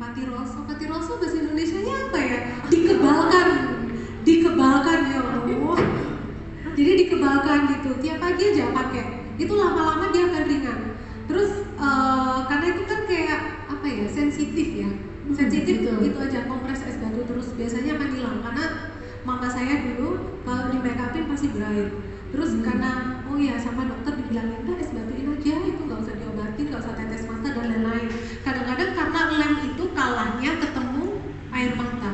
Patiroso bahasa Indonesianya apa ya? Dikebalkan ya Allah. Jadi dikebalkan gitu, tiap pagi aja pakai. Itu lama-lama dia akan ringan. Terus karena itu kan kayak apa ya, sensitif ya. Sensitif itu aja, kompres es batu terus biasanya akan hilang karena mama saya dulu kalau di make upin pasti berair. Terus karena oh ya sama dokter dibilangin udah es batuin aja, itu nggak usah diobatin, nggak usah tetes mata dan lain-lain. Kadang-kadang karena lem itu kalahnya ketemu air mata.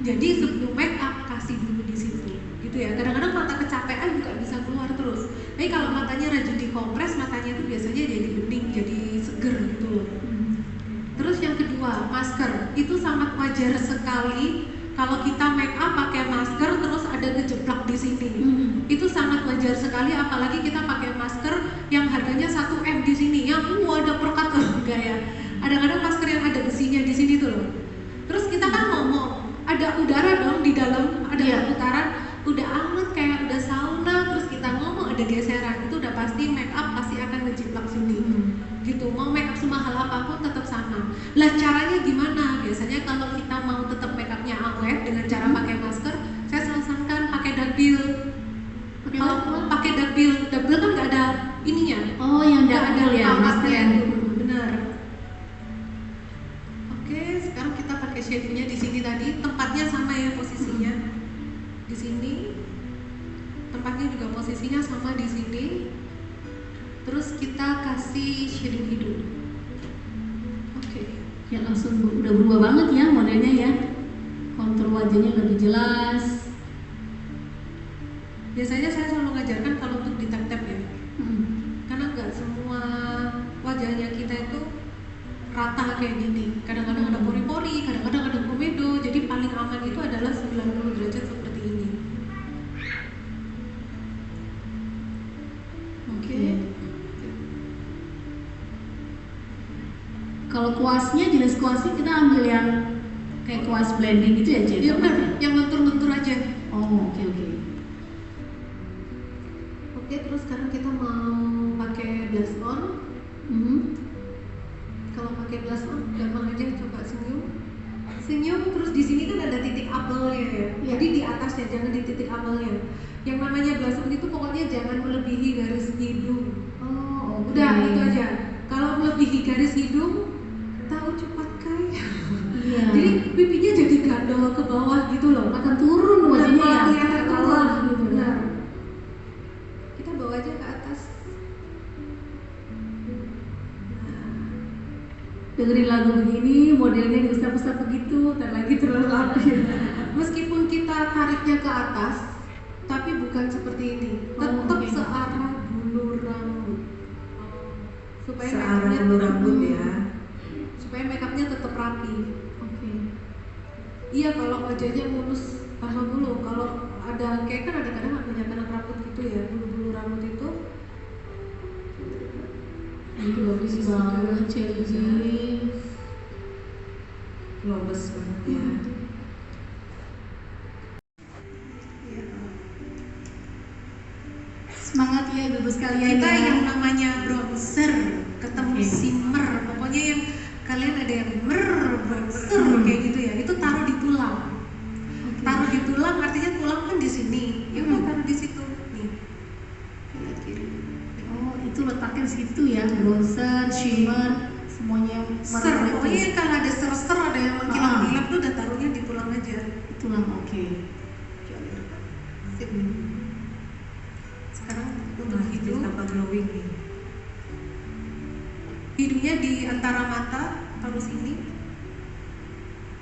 Jadi sebelum make up kasih dulu di situ, gitu ya. Kadang-kadang mata kecapean juga bisa keluar terus. Tapi kalau matanya rajin dikompres, matanya itu biasanya jadi bening, jadi seger gitu loh. Terus yang kedua, masker. Itu sangat wajar sekali kalau kita make up pakai masker terus ada kejeblak di sini. Itu sangat wajar sekali, apalagi kita pakai masker yang harganya 1 M di sini, yang ada perekat enggak ya. Kadang-kadang masker yang ada besinya di sini tuh loh. Terus kita kan ngomong, ada udara dong di dalam, ada perputaran, udah anget kayak udah sauna, terus kita ngomong ada geseran, itu udah pasti make up pasti akan ngejiplak sini. Gitu, mau make up semahal apapun tetap sama. Lah caranya gimana? Biasanya kalau kita mau tetap make upnya awet dengan cara pakai masker, saya sarankan pakai double. Pakai double kan nggak ada ininya. Oh, yang nggak ada ya masker. Benar. Oke, sekarang kita pakai shadingnya di sini tadi. Tempatnya sama ya posisinya. Di sini. Tempatnya juga posisinya sama di sini. Terus kita kasih shading hidung. Oke. Ya langsung udah berubah banget ya modelnya ya. Kontur wajahnya lebih jelas. Biasanya saya selalu ngajarkan kalau untuk di tap-tap ya. Karena nggak semua wajahnya kita itu rata kayak gini. Kadang-kadang ada pori-pori, kadang-kadang ada komedo. Jadi paling aman itu adalah 90 derajat seperti ini. Oke. Kalau kuasnya, jenis kuasnya kita ambil yang kayak kuas blending gitu ya, Cik? Iya benar, yang lentur-lentur aja. Oh, oke. Oke, terus sekarang kita mau pakai blush on. Kalau pakai blush on, gampang aja, coba senyum. Terus di sini kan ada titik apelnya ya. Jadi di atasnya, jangan di titik apelnya. Yang namanya blush on itu pokoknya jangan melebihi garis hidung. Oh, okay. Udah itu aja. Kalau melebihi garis hidung, tahu cepat kaya. Iya. Jadi pipinya jadi gandol ke bawah gitu loh. Akan turun wajahnya ya. Kelihatan bawah gitu. Benar. Kita bawa aja ke atas. Dengerin lagu begini, modelnya diusap-usap begitu, tak lagi terlelap. Meskipun kita tariknya ke atas, tapi bukan seperti ini. Tetap searah bulu rambut. Supaya searah bulu rambut ya. Supaya makeupnya tetap rapi. Oke. Iya, kalau wajahnya mulus tanpa bulu, kalau ada kayak kan ada kadang punya kena rambut gitu ya, bulu-bulu rambut itu. Itu bagus banget, Celi. Globes banget ya. Semangat ya ibu sekalian. Kita yang namanya bronzer ketemu shimmer, pokoknya yang kalian ada yang bronzer kayak gitu ya, itu taruh di tulang. Taruh di tulang artinya tulang kan di sini, ya udah taruh di situ nih. Lihat kiri. Oh, itu letaknya di situ ya, bronzer, shimmer, semuanya ser. Pokoknya kalau ada ser-ser, ada yang mengkilap-kilap tuh udah taruhnya di tulang aja. Tulang, oke. Sip. Sekarang untuk hidung tambah glowing nih. Hidungnya di antara mata, taruh sini.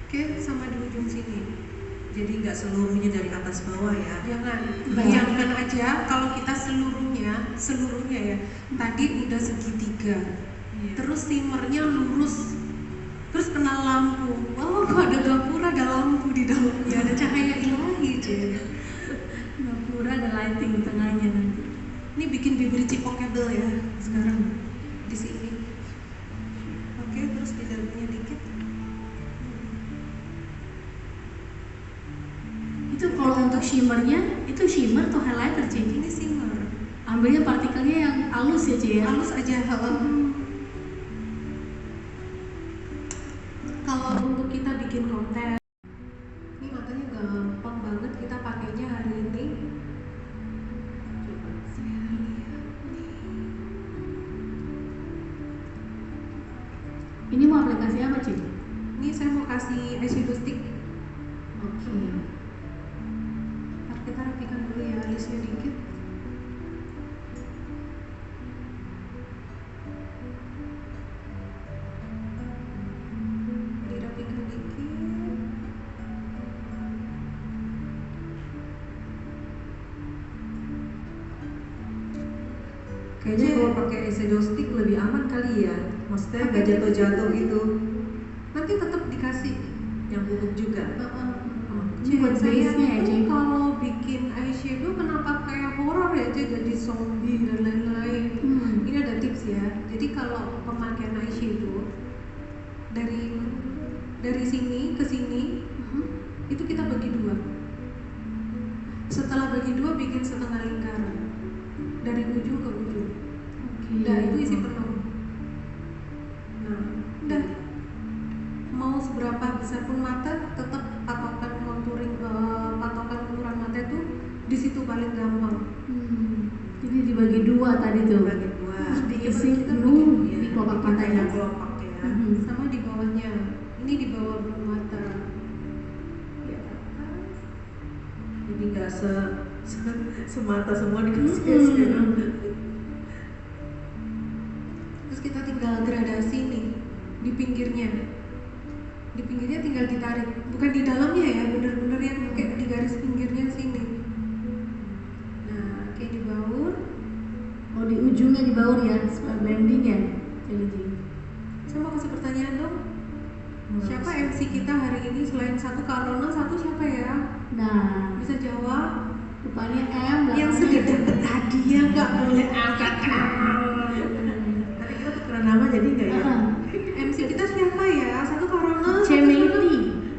Oke, sama di ujung sini. Jadi nggak seluruhnya dari atas bawah ya. Jangan, bayangkan aja kalau kita seluruhnya ya. Tadi udah segitiga. Terus shimmernya lurus. Terus kena lampu. Oh, kok ada gapura, ada lampu di dalamnya, ada cahaya ilahi aja. Gapura ada lighting di tengahnya nanti. Ini bikin bibir cipokable ya sekarang di sini. Oke, terus di dalamnya dikit. Itu kalau untuk shimmernya, itu shimmer atau highlighter, Ci? Ini shimmer. Ambilnya partikelnya yang halus ya, Ci ya? Halus aja. Kalau untuk kita bikin konten. Ini matanya gampang banget kita pakainya hari ini. Coba saya lihat nih. Ini mau aplikasi apa, Cik? Ini saya mau kasih eyeshadow stick. Oke. Ntar kita rapikan dulu ya alisnya dikit. Dirapikan dikit. Kayaknya kalau pakai eyeshadow stick lebih aman kali ya. Maksudnya nggak jatuh-jatuh gitu. Nanti tetap dikasih. Yang bubuk juga. Ini buat Saya base-nya ya, itu Cik? kalau bikin eyeshadow kenapa kayak horor ya, jadi zombie dan lain-lain. Ini ada tips ya. Jadi kalau pemakaian eyeshadow dari sini ke sini itu kita bagi dua. Setelah bagi dua bikin setengah lingkaran dari ujung ke ujung. Udah itu isi penuh. Nah, udah mau seberapa besar pun mata tetap patokan contouring patokan ukuran mata itu di situ paling gampang. Jadi dibagi dua tadi tuh. Bagi dua. Terus diisi Kita dulu Iya, di kelopak bikin matanya. kayak kelopak ya. Sama di bawahnya. Ini di bawah bulu mata. Di atas. Jadi nggak semata semua dikasih eyeshadow. Terus kita tinggal gradasi nih di pinggirnya. Di pinggirnya tinggal ditarik, bukan di dalamnya ya, bener-bener yang kayak di garis pinggirnya sini. Nah, kayak di baur. Oh, di ujungnya di bawah ya, supaya blending ya, Cik. Saya mau kasih pertanyaan dong. Siapa MC kita hari ini selain satu Karona, satu siapa ya? Nah, Bisa jawab? rupanya M Yang sudah dapat hadiah nggak boleh angkat tangan. Tadi kita tukeran nama jadi nggak ya? MC kita siapa ya? Satu Karona. satu Cemeti.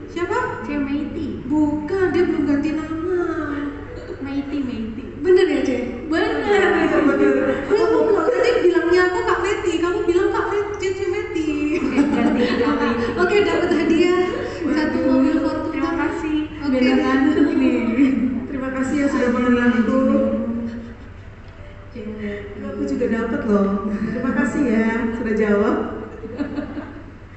Siapa? Cemeti. Bukan, dia belum ganti nama. Meiti. Bener ya, Cek? Bener. Kamu tadi bilangnya aku Kak Meti, kamu bilang Kak Meti, Meti. Ganti nama. Oke, dapat hadiah satu mobil Fortuner. Terima kasih. Oke. Beda ngantuk nih. Terima kasih yang sudah mengenalku. Aku juga dapat loh. Terima kasih ya sudah jawab.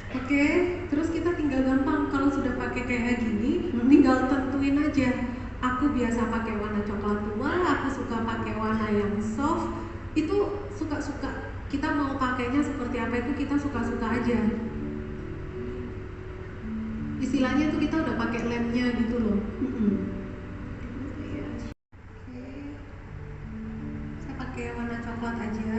Oke, terus kita tinggal gampang kalau sudah pakai kayak gini, tinggal tentuin aja. Aku biasa pakai warna coklat tua, aku suka pakai warna yang soft. Itu suka-suka. Kita mau pakainya seperti apa itu kita suka-suka aja. Istilahnya tuh kita udah pakai lemnya gitu loh. Iya. Oke. Saya pakai warna coklat aja.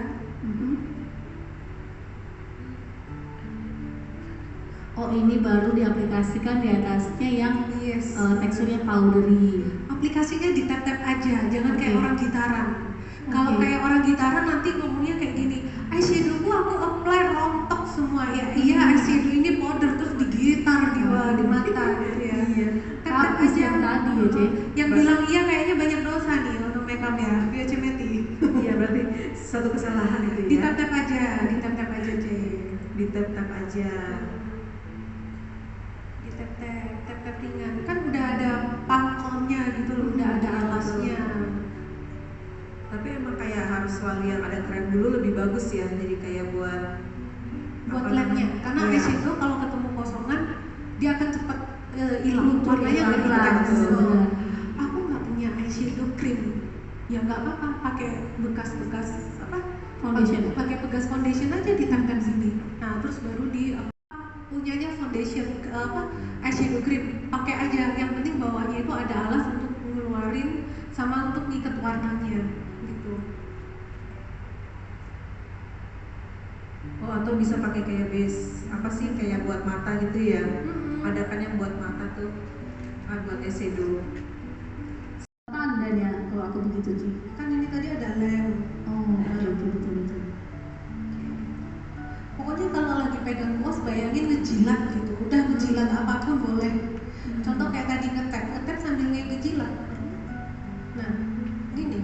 Oh, ini baru diaplikasikan di atasnya yang Yes. teksturnya powdery. Aplikasinya di tap-tap aja, jangan kayak Oke. orang gitaran. Kalau Oke. kayak orang gitaran nanti ngomongnya kayak gini, eyeshadowku aku apply rontok semua ya. Iya, eyeshadow ini powder terus digitar di mata gitu ya. Iya. Tap-tap Hapus aja. yang tadi ya, Cek. Yang bilang iya kayaknya banyak dosa nih untuk makeup ya. Dia Cemeti. Iya berarti satu kesalahan itu Di ya. tap-tap aja, di tap-tap aja, Cek. Di tap aja. Di tap-tap ringan. Kan udah ada pangkalnya gitu loh, udah ada alasnya. Tapi emang kayak harus selalu yang ada krem dulu lebih bagus ya. Jadi kayak buat Lemnya, karena Iya. eyeshadow kalau ketemu kosongan dia akan cepat hilang, Luntur warnanya ya, nggak hilang. intens. Benar. Aku nggak punya eyeshadow cream, ya nggak apa-apa, pakai bekas-bekas apa? Foundation. Pakai bekas foundation aja ditempel sini. Nah terus baru di punyanya foundation eyeshadow cream, pakai aja. Yang penting bawahnya itu ada alas untuk ngeluarin sama untuk ngikat warnanya gitu. Oh atau bisa pakai kayak base apa sih kayak buat mata gitu ya? Ada kan yang buat mata tuh, buat eyeshadow. Tandanya kalau aku begitu, Cik. Kan ini tadi ada lem. Oh, betul. Pokoknya kalau lagi pegang kuas bayangin ngejilat gitu. Udah ngejilat apapun boleh. Contoh kayak tadi ngetep sambil ngejilat. Nah, gini.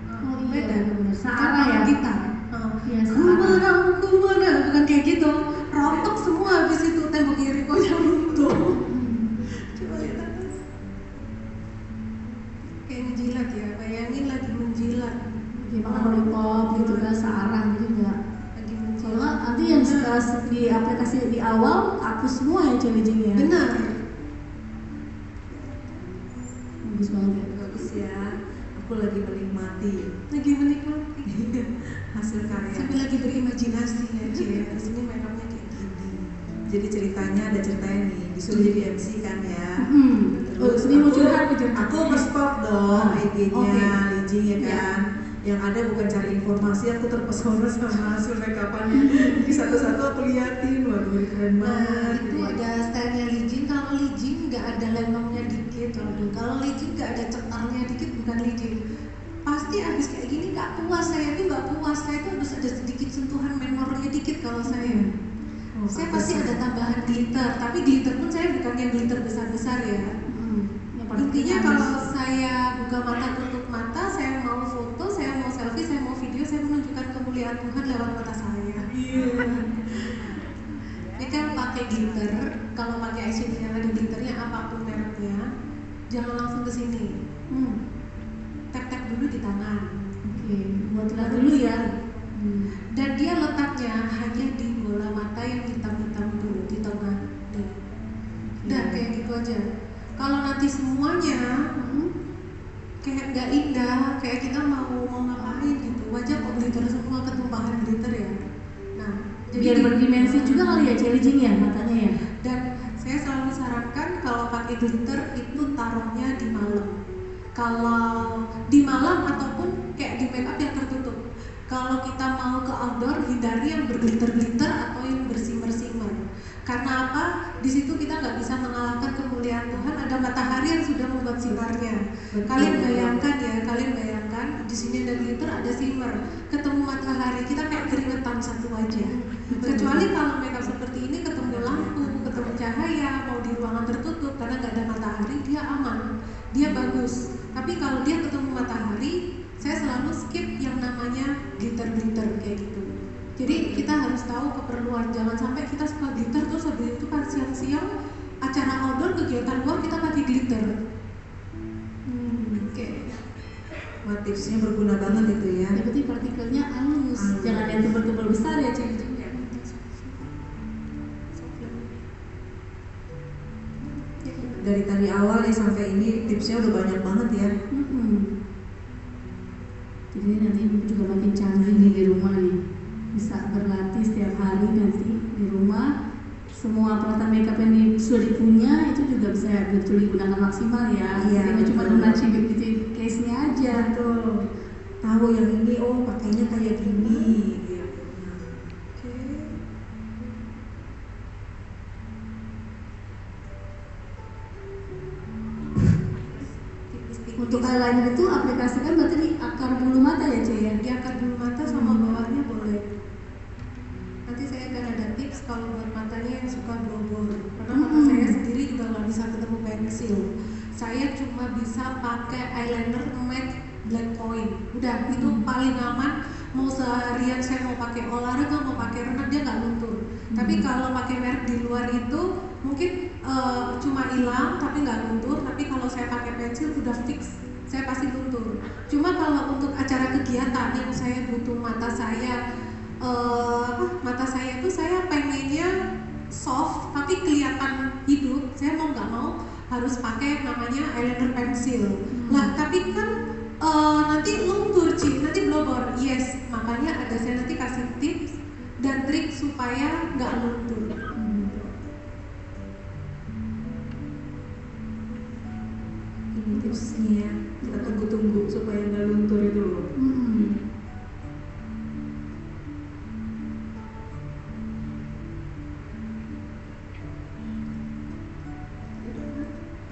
Oh iya, Beda. benar. Searah Searah ya? gitar. Iya, Kumana, bukan kayak gitu. Rontok semua habis itu tembok kiri kok kehapus semua ya leggingnya. Benar. Bagus banget ya. Bagus ya. Aku lagi menikmati Lagi menikmati. hasil karya. Sambil lagi berimajinasi ya, Cie. Di sini makeupnya kayak gini. Jadi ceritanya ada ceritanya nih, disuruh jadi MC kan ya. Terus ini mau curhat ke curhat. Aku nge-stalk dong IG-nya Oke. Lijing ya kan. Yang ada bukan cari informasi, aku terpesona sama hasil makeupannya. Jadi satu-satu aku liatin, waduh ini keren Nah, banget. itu ada stylenya Lijin. Kalau Lijin nggak ada lemongnya dikit, waduh. Kalau Lijin nggak ada cetarnya dikit, bukan Lijin. Pasti abis kayak gini nggak puas, saya itu nggak puas. Saya itu harus ada sedikit sentuhan menornya dikit kalau saya. Oh, Saya pasti ada tambahan glitter, tapi glitter pun saya bukan yang glitter besar-besar ya. Intinya kalau saya buka mata tutup mata, saya mau foto, saya mau selfie, saya mau video, saya menunjukkan kemuliaan Tuhan lewat mata saya. Ini kan pakai glitter, kalau pakai eyeshadow yang ada glitternya apapun mereknya, jangan langsung ke sini. Tap-tap dulu di tangan. Oke, buat lihat dulu ya. Dan dia letaknya hanya di bola mata yang hitam-hitam dulu di tengah nih. Dan kayak gitu aja. Kalau nanti semuanya kayak nggak indah, kayak kita mau ngapain gitu, wajah kok glitter semua, ketumpahan glitter ya. Nah, Biar berdimensi juga kali ya legging ya matanya ya. Dan saya selalu sarankan kalau pakai glitter itu taruhnya di malam. Kalau di malam ataupun kayak di makeup yang tertutup. Kalau kita mau ke outdoor, hindari yang berglitter-glitter atau yang bersimer-simer. Karena apa? Di situ kita nggak bisa mengalahkan kemuliaan Tuhan. Ada matahari yang sudah membuat simarnya. Kalian bayangkan ya, kalian bayangkan di sini ada glitter, ada simmer. Ketemu matahari, kita kayak keringetan satu wajah. Kecuali kalau makeup seperti ini ketemu lampu, ketemu cahaya, mau di ruangan tertutup karena nggak ada matahari, dia aman, dia bagus. Tapi kalau dia ketemu matahari, saya selalu skip yang namanya glitter-glitter kayak gitu. Jadi kita harus tahu keperluan, jangan sampai kita suka glitter terus habis itu pas siang-siang acara outdoor kegiatan luar kita pakai glitter. Oke. Wah, tipsnya berguna banget itu ya. Yang penting partikelnya halus, jangan yang tebal-tebal besar ya cek. Dari tadi awal ya sampai ini tipsnya udah banyak banget ya. Jadi nanti ibu juga makin canggih nih di rumah nih, bisa berlatih setiap hari nanti di rumah. Semua peralatan makeup yang sudah dipunya itu juga bisa betul digunakan maksimal ya. Iya, Jadi cuma betul. donat cibit gitu case-nya aja. Betul. Tahu yang ini, oh pakainya kayak gini. Gitu. Untuk eyeliner itu aplikasikan berarti di akar bulu mata ya Cek ya? Di akar bulu mata sama bawahnya boleh. Nanti saya akan ada tips kalau buat matanya yang suka blobor. Karena mata saya sendiri juga nggak bisa ketemu pensil. Saya cuma bisa pakai eyeliner matte black point. Udah itu paling aman. Mau seharian saya mau pakai olahraga, mau pakai renang dia nggak luntur. Tapi kalau pakai merek di luar itu mungkin cuma hilang tapi nggak luntur. Tapi kalau saya pakai pensil udah fix, saya pasti luntur. Cuma kalau untuk acara kegiatan yang saya butuh mata saya itu saya pengennya soft tapi kelihatan hidup. Saya mau nggak mau harus pakai namanya eyeliner pensil. Lah tapi kan nanti luntur Ci, nanti blobor. Yes, makanya ada saya nanti kasih tips dan trik supaya nggak luntur. Ini tipsnya, kita tunggu-tunggu supaya nggak luntur itu loh.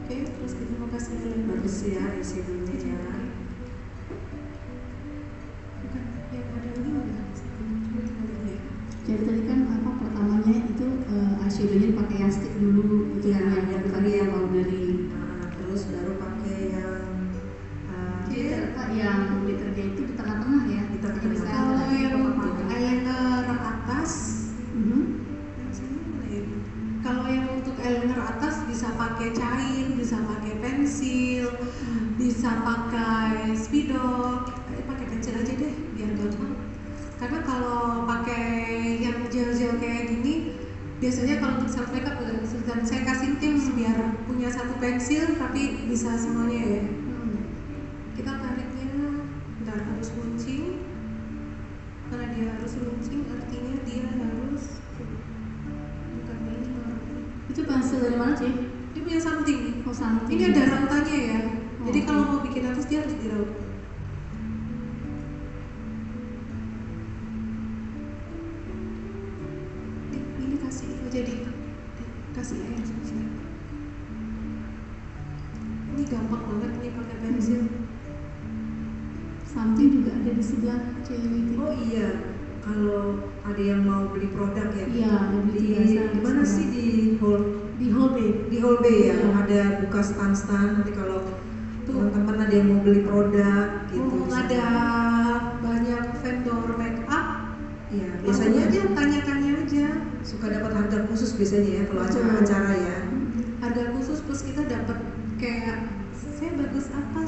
Oke, terus kita mau kasih lagi. Bagus ya isinya ya. Bukan yang ada lagi nggak? Cuma tinggal ini. Jadi tadi kan apa pertamanya itu eyeshadow-nya dipakai yang stick dulu gitu kan yang tadi yang powdery. Nah, terus baru pakai yang Yang glitternya itu di tengah-tengah ya, di tengah-tengah. Kalau yang eyeliner atas, kalau yang untuk eyeliner atas bisa pakai cair, bisa pakai pensil, bisa pakai spidol. Pakai pensil aja deh biar gampang. Karena kalau pakai yang gel-gel kayak gini biasanya kalau untuk self makeup agak kesulitan. Saya kasih tips biar punya satu pensil tapi bisa semuanya ya. Kita tariknya, bentar, harus runcing. Karena dia harus runcing artinya dia harus bukan ini. Itu pensil dari mana sih? Dia punya something. Oh, something. Ini ada rantanya ya. Jadi Oke. kalau mau bikin atas dia harus diraut. Ini kasih jadi kasih air saja. Ini gampang banget nih pakai pensil. Something juga ada di sebelah cewek. Oh iya, kalau ada yang mau beli produk ya, Iya, ada di mana sih di hall di hall B ya, Iya. ada buka stand nanti kalau teman-teman ada yang mau beli produk gitu. Mumpung bisa. ada banyak vendor make up, Iya, biasanya biasanya aja tanya-tanya aja. suka dapat harga khusus biasanya ya kalau acara-acara ya. Harga khusus plus kita dapat kayak saya bagus apa.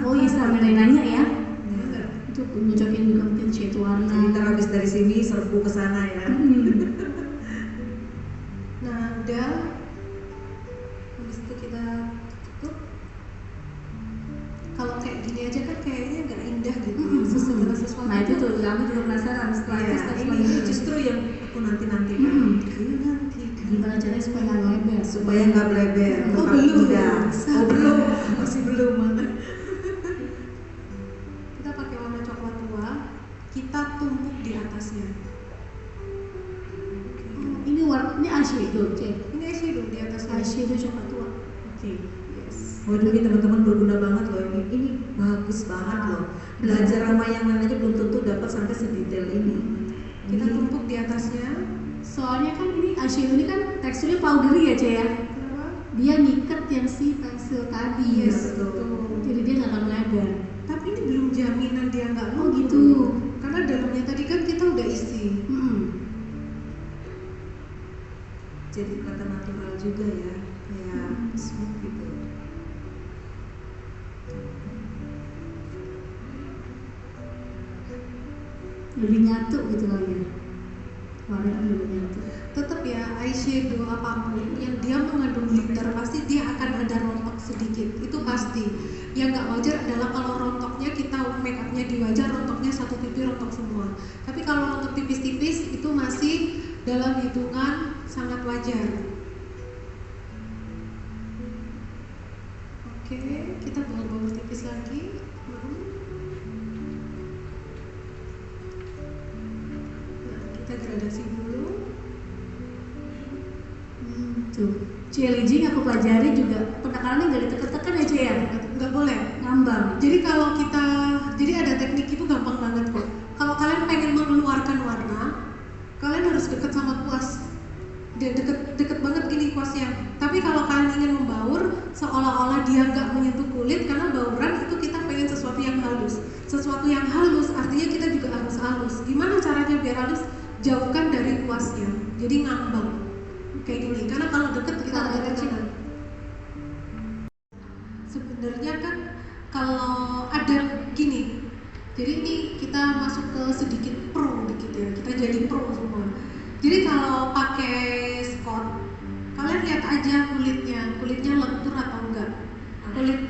Oh iya, sampai nanya ya. Iya. Itu nyocokin juga mungkin shade warna. Jadi ntar habis dari sini serbu ke sana ya. Nah udah, habis itu kita tutup. Kalau kayak gini aja kan kayaknya nggak indah gitu. Segala sesuatu. Nah itu tuh, aku juga penasaran setelah Iya, itu ini justru yang aku nanti-nanti kan. Ini nanti gimana caranya supaya nggak lebar, Supaya nggak bleber. Oh, tetap belum. indah. Oh belum, masih belum. kita pakai warna coklat tua, kita tumpuk di atasnya. ini warna, ini eyeshadow, cek. Ini eyeshadow di atas Eyeshadow coklat tua. Oke. Yes. Waduh ini teman-teman berguna banget loh ini. Ini bagus banget loh. Belajar sama yang lain aja belum tentu dapat sampai sedetail ini. Kita Ini tumpuk di atasnya. Soalnya kan ini eyeshadow ini kan teksturnya powdery ya, Cek ya. Kenapa? Dia ngikat yang si pensil tadi. Yes, ya. betul. Jadi dia nggak akan lebar. Tapi ini belum jaminan dia nggak Oh, luntur. gitu. Karena dalamnya tadi kan kita udah isi. jadi kelihatan natural juga ya, kayak smooth gitu. Lebih nyatu gitu kali ya. Warna lebih nyatu. Tetap ya eyeshadow apapun yang dia mengandung glitter pasti dia akan ada rontok sedikit, itu pasti. Yang nggak wajar adalah kalau rontoknya kita make upnya di wajah rontoknya satu pipi rontok semua. Tapi kalau rontok tipis-tipis itu masih dalam hitungan sangat wajar. Oke, kita bawa-bawa tipis lagi. Nah, kita gradasi dulu. Tuh. Challenging aku pelajari juga penekanannya nggak ditekan-tekan ya, Cek ya. Nggak boleh. Ngambang. Jadi kalau kita, jadi ada teknik itu gampang banget kok. Kalau kalian pengen mengeluarkan warna, kalian harus deket sama kuas. Dia deket banget gini kuasnya. Tapi kalau kalian ingin membaur, seolah-olah dia nggak menyentuh kulit karena bauran itu kita pengen sesuatu yang halus. Sesuatu yang halus artinya kita juga harus halus. Gimana caranya biar halus? Jauhkan dari kuasnya. Jadi ngambang kayak gini. Karena kalau deket kita nggak tekanan. Sebenarnya kan kalau ada gini, jadi ini kita masuk ke sedikit pro dikit ya, kita jadi pro semua. Jadi kalau pakai Scott, kalian lihat aja kulitnya lentur atau enggak.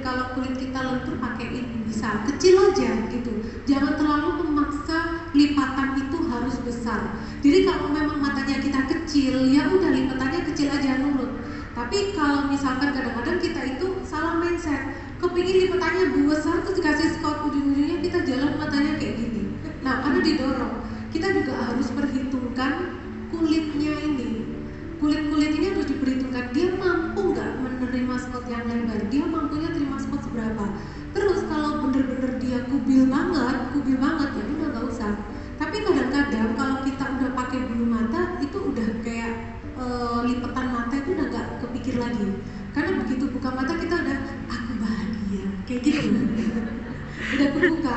Kalau kulit kita lentur pakai ini bisa kecil aja gitu. Jangan terlalu memaksa lipatan itu harus besar. Jadi kalau memang matanya kita kecil, ya udah lipatannya kecil aja nurut. Tapi kalau misalkan kadang-kadang kita itu salah mindset, kepingin lipatannya besar terus dikasih Scott, ujung-ujungnya kita jalan matanya kayak gini. Nah, karena didorong, kita juga harus perhitungkan kulitnya ini. Kulit ini harus diperhitungkan, dia mampu nggak menerima spot yang lebar, dia mampunya terima spot seberapa. Terus kalau bener-bener dia kubil banget ya udah nggak usah. Tapi kadang-kadang kalau kita udah pakai bulu mata itu udah kayak lipatan mata itu udah nggak kepikir lagi. Karena begitu buka mata kita udah aku bahagia kayak gitu. Udah kebuka.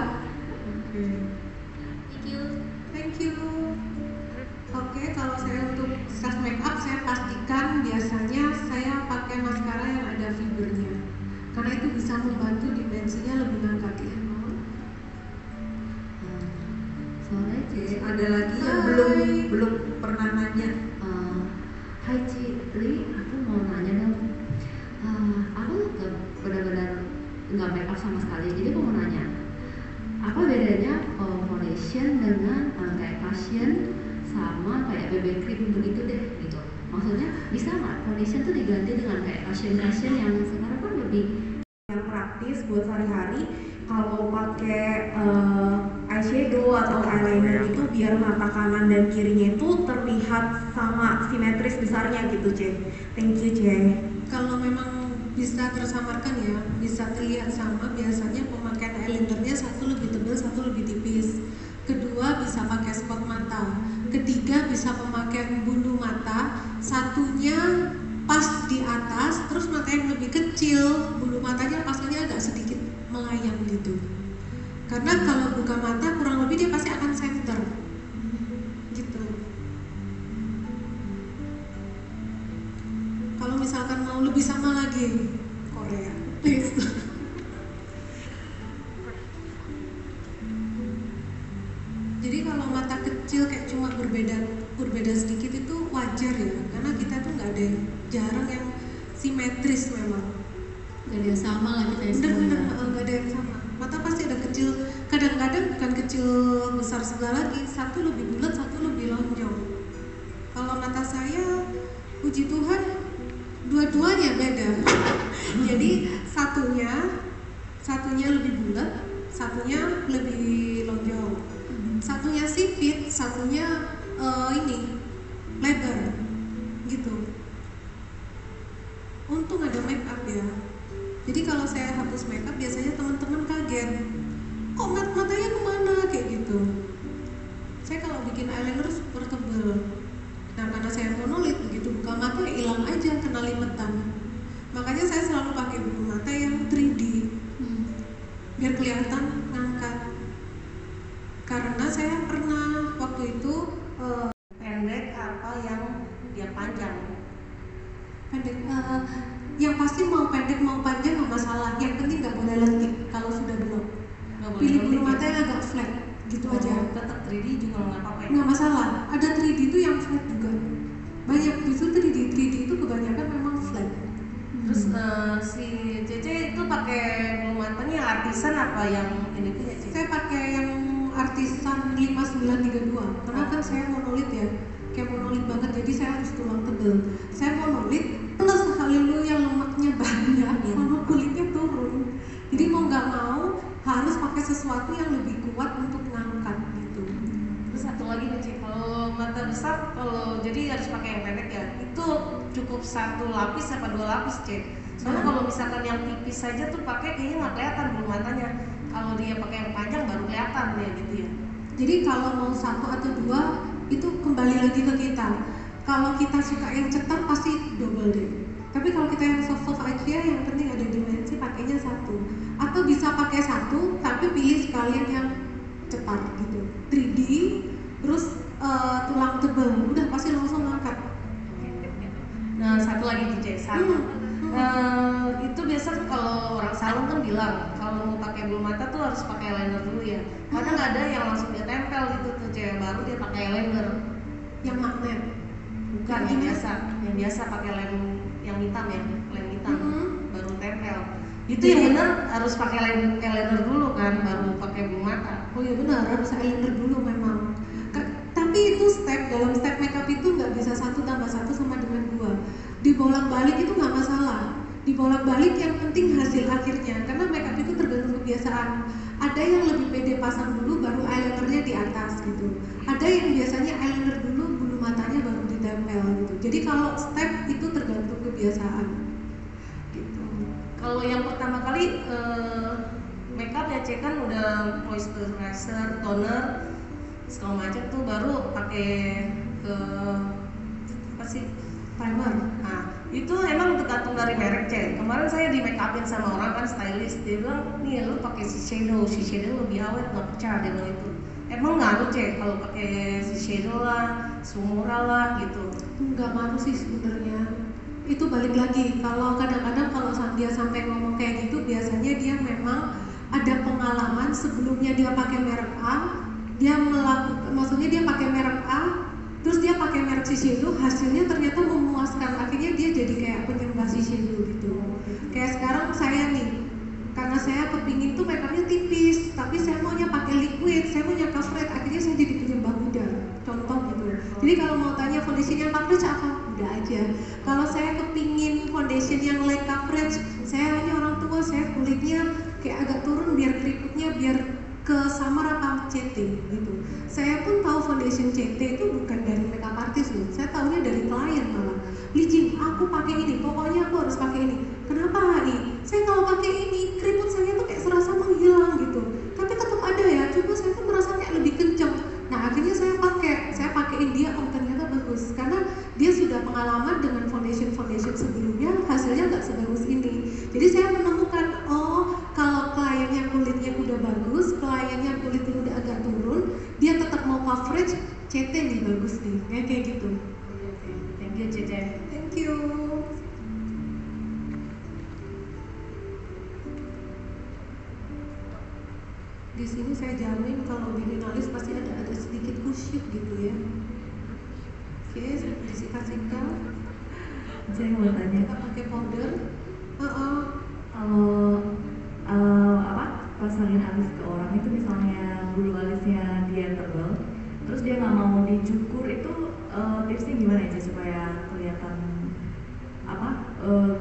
Thank you. Oke, kalau saya untuk self make up saya pastikan biasanya saya pakai maskara yang ada fibernya. Karena itu bisa membantu dimensinya lebih ngangkat ya. Soalnya Oke, ada lagi yang Hai. belum pernah nanya. foundation tuh diganti dengan kayak cushion yang sekarang kan lebih yang praktis buat sehari-hari. Kalau pakai eyeshadow atau eyeliner itu biar mata kanan dan kirinya itu terlihat sama simetris besarnya gitu, C. Thank you, C. Kalau memang bisa tersamarkan ya, bisa terlihat sama, biasanya pemakaian eyelinernya satu lebih tebal, satu lebih tipis. Kedua bisa pakai spot mata. Ketiga bisa pemakaian bulu mata, satunya pas di atas, terus mata yang lebih kecil, bulu matanya pasangnya agak sedikit melayang gitu. Karena kalau buka mata kurang lebih dia pasti akan center gitu. Kalau misalkan mau lebih sama lagi, Korea, please. Jadi kalau mata kecil kayak cuma berbeda sedikit itu wajar ya, karena kita tuh nggak ada jarang yang simetris memang. Gak ada yang sama lah kita ya Bener-bener nggak ada yang sama. Mata pasti ada kecil, kadang-kadang bukan kecil besar sebelah lagi, satu lebih bulat, satu lebih lonjong. Kalau mata saya, puji Tuhan, dua-duanya beda. Jadi satunya lebih bulat, satunya lebih lonjong. Satunya sipit, satunya ini lebar, gitu. Untung ada make up ya. Jadi kalau saya hapus makeup biasanya teman-teman kaget, kok matanya kemana kayak gitu. Saya kalau bikin eyeliner super tebel. Nah karena saya monolit, begitu buka mata ya hilang aja, kena limetan. Makanya saya selalu pakai bulu mata yang 3D, biar kelihatan ngangkat. Karena saya pernah waktu itu Pendek apa yang dia panjang? pendek. Yang pasti mau pendek mau panjang nggak masalah, yang penting nggak boleh lentik kalau sudah belum. Pilih bulu mata yang agak flat gitu aja. Tetap 3D juga nggak apa-apa ya? Nggak masalah, ada 3D itu yang flat juga. Banyak justru 3D itu kebanyakan memang flat. Terus si Cece itu pakai bulu matanya artisan apa yang ini punya Cece? Saya pakai yang artisan 5932 karena kan saya monolit ya, kayak monolit banget, jadi saya harus tulang tebel. Saya monolit plus haleluya lemaknya banyak sama kulitnya turun, jadi mau nggak mau harus pakai sesuatu yang lebih kuat untuk ngangkat gitu. Terus satu lagi nih Cece, kalau mata besar, kalau jadi harus pakai yang pendek ya, itu cukup 1 lapis apa 2 lapis Cece? Soalnya kalau misalkan yang tipis saja tuh pakai kayaknya nggak kelihatan bulu matanya. Kalau dia pakai yang panjang baru kelihatan ya gitu ya. Jadi kalau mau 1 atau 2 itu kembali lagi ke kita. Kalau kita suka yang cetar pasti double deh. Tapi kalau kita yang soft aja, yang penting ada dimensi, pakainya 1. Atau bisa pakai 1 tapi pilih sekalian yang cetar gitu. 3D terus tulang tebal, udah pasti langsung ngangkat. Nah satu lagi Cece, itu biasa kalau orang salon kan bilang kalau mau pakai bulu mata tuh harus pakai eyeliner dulu ya. Kadang ada yang langsung dia tempel gitu tuh cewek baru dia pakai eyeliner Yang magnet. bukan yang biasa pakai lem yang hitam ya, lem hitam baru tempel. Itu yang benar harus pakai eyeliner dulu kan baru pakai bulu mata. Oh iya benar, harus eyeliner dulu memang. Tapi itu dalam step makeup itu nggak bisa 1 tambah 1 sama dengan 2. Dibolak-balik itu nggak masalah. Dibolak-balik yang penting hasil akhirnya. Karena makeup itu tergantung kebiasaan. Ada yang lebih pede pasang dulu baru eyelinernya di atas gitu. Ada yang biasanya eyeliner dulu, bulu matanya baru ditempel gitu. Jadi kalau step itu tergantung kebiasaan. Gitu. Kalau yang pertama kali makeup ya cek kan udah moisturizer, toner, segala macam tuh baru pakai ke apa sih? Primer. Nah, itu emang tergantung dari merek cek. Kemarin saya di make upin sama orang kan stylist, dia bilang nih lu pakai shadow lebih awet, nggak percaya dia bilang itu. Emang ngaruh cek kalau pakai shadow lah, Sumura lah gitu. Nggak ngaruh sih sebenarnya. Itu balik lagi. Kalau kadang-kadang kalau dia sampai ngomong kayak gitu, biasanya dia memang ada pengalaman sebelumnya dia pakai merek A, maksudnya dia pakai merek A. Terus dia pakai merek Shiseido, hasilnya ternyata memuaskan. Akhirnya dia jadi kayak penyembah Shiseido gitu. Kayak sekarang saya nih, karena saya kepingin tuh makeupnya tipis, tapi saya maunya pakai liquid, saya maunya coverage. Akhirnya saya jadi penyembah Huda, contoh gitu. Jadi kalau mau tanya foundationnya coverage apa? Udah aja. Kalau saya kepingin foundation yang light coverage. Saya ini orang tua, saya kulitnya kayak agak turun biar keriputnya biar ke samar apa CT gitu. Saya pun tahu foundation CT itu bukan dari makeup artist loh. Saya tahunya dari klien malah. Licin, aku pakai ini, pokoknya aku harus pakai ini. Kenapa HI? Saya kalau pakai ini, keriput saya tuh kayak serasa menghilang gitu. Tapi tetap ada ya, cuma saya tuh merasa kayak lebih kenceng. Nah akhirnya saya pakein dia, oh ternyata bagus. Karena dia sudah pengalaman dengan foundation sebelumnya, hasilnya nggak sebagus ini. Jadi saya menemukan, oh kalau kliennya kulitnya udah bagus, kliennya kulitnya udah agak turun, dia tetap mau coverage, CT nih bagus nih, kayak gitu. Thank you Cece. Thank you. Di sini saya jamin kalau minimalis pasti ada sedikit kusyuk gitu ya. Oke, disikat-sikat. Saya mau tanya, Kita pakai powder. pasangin alis ke orang itu misalnya bulu alisnya dia tebal, terus dia nggak mau dicukur, itu tipsnya gimana ya supaya kelihatan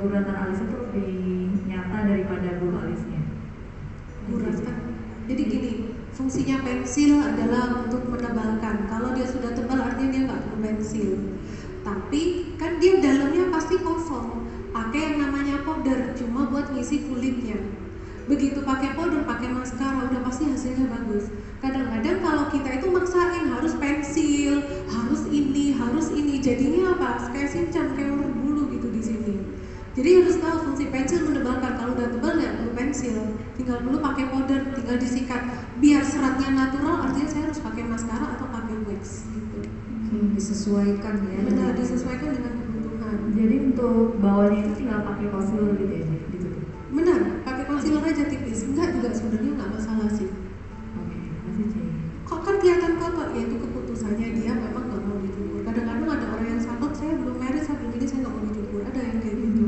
guratan alisnya tuh lebih nyata daripada bulu alisnya? Guratan. Jadi gini, fungsinya pensil adalah untuk menebalkan. Kalau dia sudah tebal artinya dia nggak perlu pensil. Tapi kan dia dalamnya pasti kosong. Pakai yang namanya powder, cuma buat ngisi kulitnya. Begitu pakai powder, pakai maskara, udah pasti hasilnya bagus. Kadang-kadang kalau kita itu maksain harus pensil, harus ini, jadinya apa? Kayak sincang, kayak ular bulu gitu di sini. Jadi harus tahu fungsi pensil menebalkan. Kalau udah tebal nggak perlu pensil, tinggal dulu pakai powder, tinggal disikat. Biar seratnya natural, artinya saya harus pakai maskara atau pakai wax gitu. Disesuaikan ya. Benar, disesuaikan dengan kebutuhan. Jadi untuk bawahnya itu tinggal pakai concealer gitu ya, gitu. Benar, pakai concealer aja tipis. Enggak juga sebenarnya nggak masalah sih. Oke, masih Cece. Kok kan kelihatan kotor, ya itu keputusannya dia memang nggak mau dicukur. Kadang-kadang ada orang yang salut, saya belum married, saya belum ini, saya nggak mau dicukur. Ada yang kayak gitu.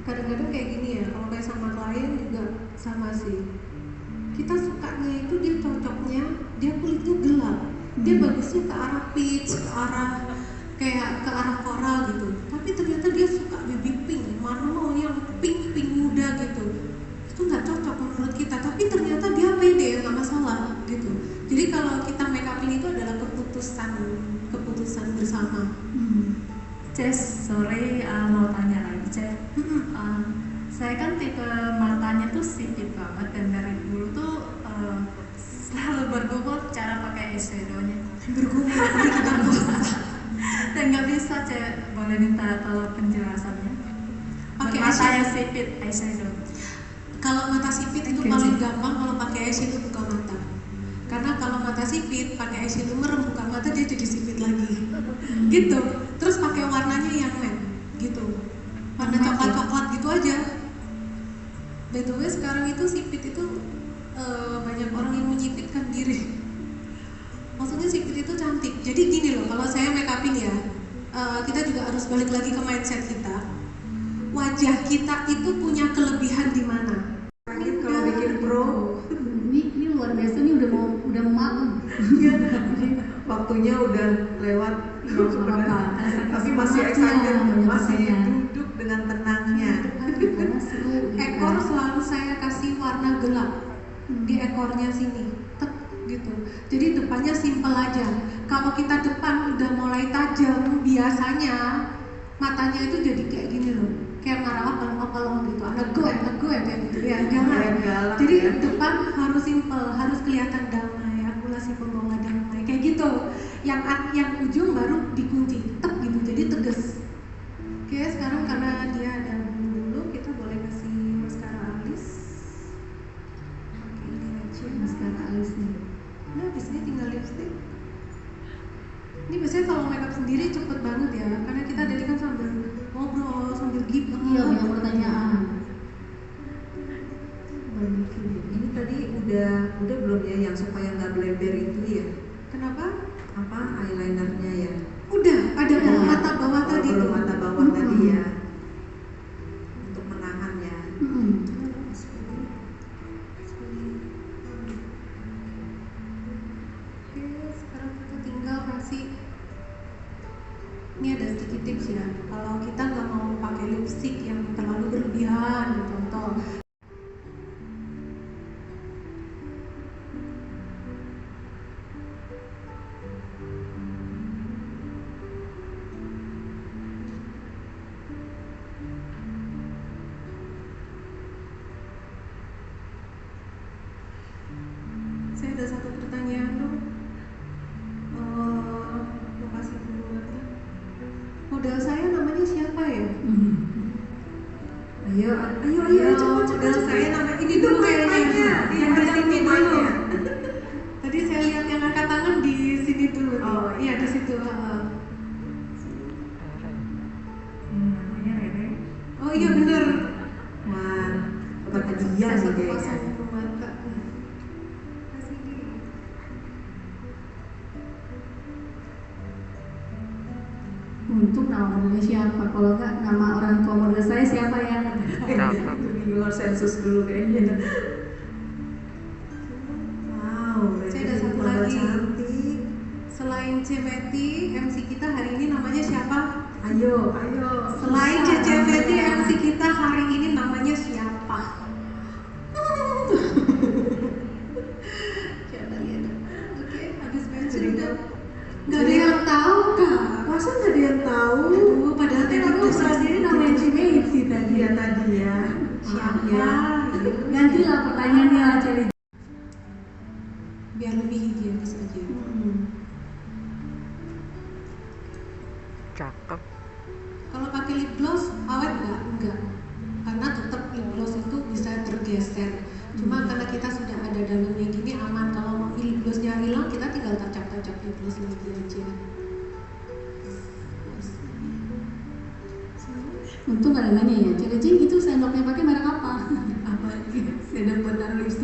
Kadang-kadang kayak gini ya, kalau kayak sama klien juga sama sih. Kita sukanya itu dia cocoknya, dia kulitnya gelap. Dia bagusnya ke arah peach, ke arah coral gitu. Tapi ternyata dia suka baby pink, mana mau yang pink muda gitu. Itu nggak cocok menurut kita. Tapi ternyata dia pede, nggak masalah gitu. Jadi kalau kita make upin itu adalah keputusan bersama. Ces, sorry mau tanya lagi Ces. Saya kan tipe matanya tuh sipit banget dan dari dulu tuh selalu bergumul cara pakai eyeshadow-nya. Bergumul Dan nggak bisa Cek, boleh minta tolong penjelasannya. Pakai mata yang eyeshadow. sipit eyeshadow. Kalau mata sipit itu Oke, paling Cik. gampang kalau pakai eyeshadow buka mata. Karena kalau mata sipit pakai eyeshadow merem buka mata dia jadi sipit lagi. Gitu. Terus pakai warnanya yang matte gitu. Warna Matte, coklat-coklat gitu aja. By the way sekarang itu sipit itu banyak orang yang menyipitkan diri. Maksudnya sipit itu cantik. Jadi gini loh, kalau saya make upin ya, kita juga harus balik lagi ke mindset kita. Wajah kita itu punya kelebihan di mana? Kalau bikin pro, Ini luar biasa, ini udah mau malam. ya, jadi waktunya udah lewat sebenarnya. Tapi masih excited, masih duduk dengan tenangnya. Ekor selalu saya kasih warna gelap di ekornya sini, tek gitu. Jadi depannya simple aja. Kalau kita depan udah mulai tajam, biasanya matanya itu jadi kayak gini loh, kayak marah apa gitu, anak gue kayak gitu ya. Jangan. Galak, Jadi ya. depan harus simple, harus kelihatan damai. Aku lah si pembawa damai, kayak gitu. Yang ujung baru dikunci, tek gitu. Jadi tegas. Oke, sekarang karena dia ada bulu, kita boleh kasih maskara alis. Pakai ini aja. Maskara alis nih. Nah, di sini tinggal lipstick. Ini biasanya kalau makeup sendiri cepet banget ya, karena kita dari kan sambil ngobrol, sambil gibah. Iya, banyak pertanyaan. Ini tadi udah belum ya yang supaya nggak bleber itu ya? Kenapa? Apa eyelinernya ya? Udah, ada Udah. mata bawah Oh, tadi belum tuh. mata bawah tadi ya. Untuk menahan ya. Oke, sekarang tips ya. Kalau kita nggak mau pakai lipstick yang terlalu berlebihan, contoh. Saya ada satu pertanyaan dong. Lokasi pembuatan. Model saya namanya siapa ya? Ayo, Model cepat. saya namanya ini dulu kayaknya. Yang di sini dulu. Tadi saya lihat yang angkat tangan di sini dulu. Oh, Iya di situ. Namanya Rere. Oh iya benar. Wah, dapat hadiah nih Satu kayaknya. pasang mata. Kasih dia. Untuk nama modelnya siapa? Kalau nggak nama orang tua model saya siapa ya? Di luar sensus dulu kayaknya. Wow, Saya ada satu tambah lagi. cantik. Selain Cemeti, MC kita hari ini namanya siapa? Ayo. Selain Cemeti, MC kita hari ini namanya siapa? Coba lihat. Oke, habis mention udah. Gak ada yang tahu kak. Masa nggak ada yang tahu? Aduh, padahal Tapi tadi aku udah udah sendiri namanya Cimeti tadi. Iya tadi ya. siapa? Ya. Gantilah pertanyaannya cari. Biar lebih higienis aja. Cakep. Kalau pakai lip gloss awet nggak? Enggak, karena tetap lip gloss itu bisa tergeser. Cuma karena kita sudah ada dalamnya gini aman. Kalau mau lip glossnya hilang, kita tinggal tacap-tacap lip gloss lagi aja. Untung gak ada nanya ya, Cik Jing itu sendoknya pakai merek apa? Apa? Sendok buat taruh lip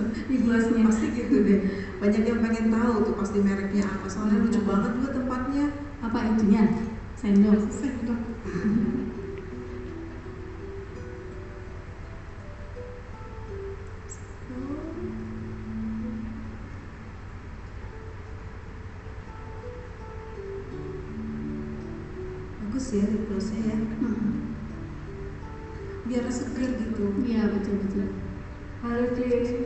glossnya. Pasti gitu deh. Banyak yang pengen tahu tuh pasti mereknya apa. Soalnya lucu banget juga tempatnya. Apa itunya? Sendok. Sendok. Bagus ya lip glossnya ya. Biar seger gitu. Iya betul. Halo Cik.